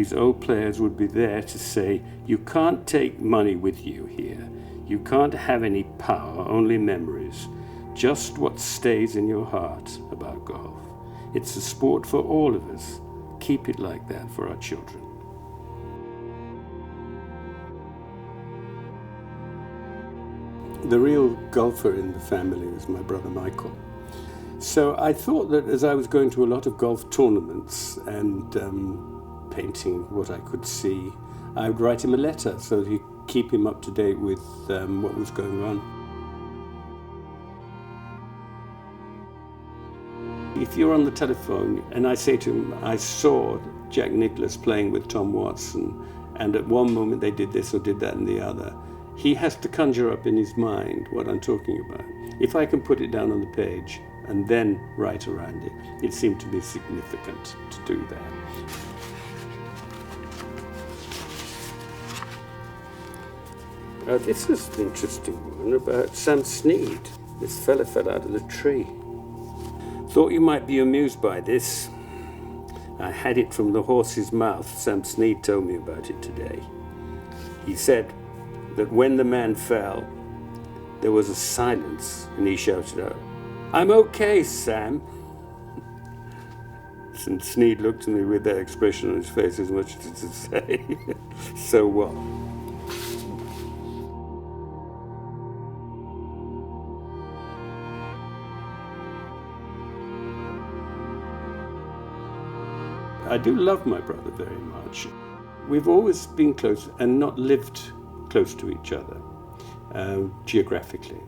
these old players would be there to say, you can't take money with you here. You can't have any power, only memories. Just what stays in your heart about golf. It's a sport for all of us. Keep it like that for our children. The real golfer in the family was my brother Michael. So I thought that as I was going to a lot of golf tournaments and painting what I could see, I would write him a letter so that he'd keep him up to date with what was going on. If you're on the telephone and I say to him, I saw Jack Nicklaus playing with Tom Watson, and at one moment they did this or did that and the other, he has to conjure up in his mind what I'm talking about. If I can put it down on the page and then write around it, it seemed to be significant to do that. This is an interesting one about Sam Snead. This fella fell out of the tree. Thought you might be amused by this. I had it from the horse's mouth. Sam Snead told me about it today. He said that when the man fell, there was a silence, and he shouted out, "I'm okay, Sam." And Snead looked at me with that expression on his face as much as to say, so what? I do love my brother very much. We've always been close and not lived close to each other geographically.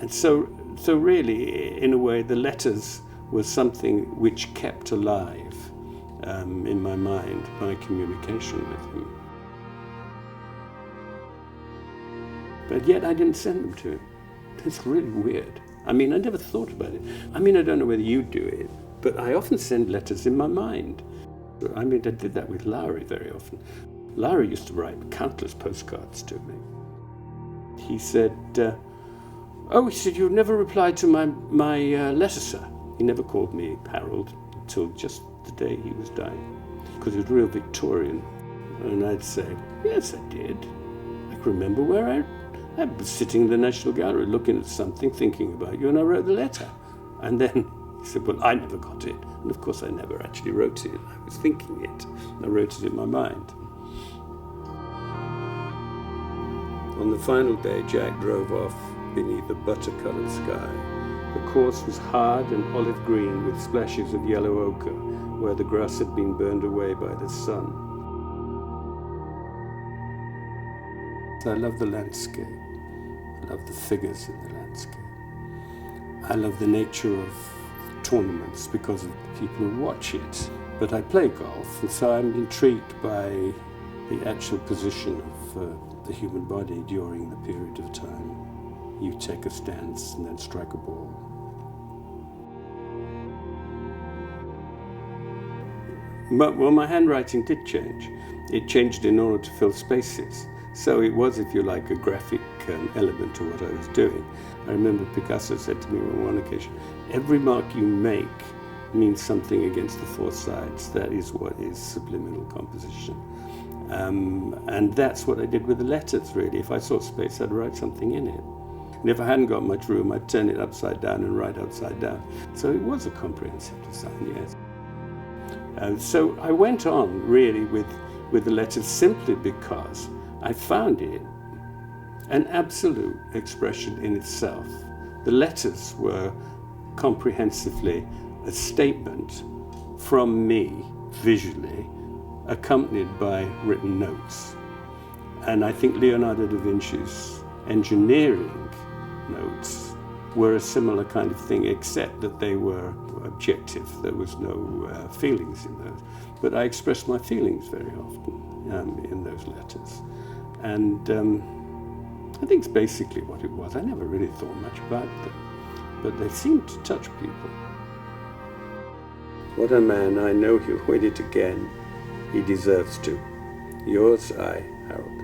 And so really, in a way, the letters were something which kept alive in my mind, my communication with him. But yet I didn't send them to him. It's really weird. I mean, I never thought about it. I mean, I don't know whether you do it, but I often send letters in my mind. I mean, I did that with Lowry very often. Lowry used to write countless postcards to me. He said, you've never replied to my letter, sir. He never called me Harold until just the day he was dying, because he was real Victorian. And I'd say, yes, I did. I can remember where I was sitting in the National Gallery looking at something, thinking about you, and I wrote the letter. And then he said, well, I never got it. And of course I never actually wrote it. I was thinking it. I wrote it in my mind. On the final day, Jack drove off beneath a butter-coloured sky. The course was hard and olive green with splashes of yellow ochre where the grass had been burned away by the sun. I love the landscape. I love the figures in the landscape. I love the nature of tournaments because of the people who watch it. But I play golf, and so I'm intrigued by the actual position of the human body during the period of time you take a stance and then strike a ball. Well, my handwriting did change. It changed in order to fill spaces. So it was, if you like, a graphic element to what I was doing. I remember Picasso said to me on one occasion, every mark you make means something against the four sides. That is what is subliminal composition. And that's what I did with the letters, really. If I saw space, I'd write something in it. And if I hadn't got much room, I'd turn it upside down and write upside down. So it was a comprehensive design, yes. So I went on, really, with the letters simply because I found it an absolute expression in itself. The letters were comprehensively a statement from me, visually, accompanied by written notes. And I think Leonardo da Vinci's engineering notes were a similar kind of thing, except that they were objective. There was no feelings in those. But I expressed my feelings very often in those letters. And I think it's basically what it was. I never really thought much about them, but they seemed to touch people. What a man. I know he'll win it again. He deserves to. Yours, I, Harold.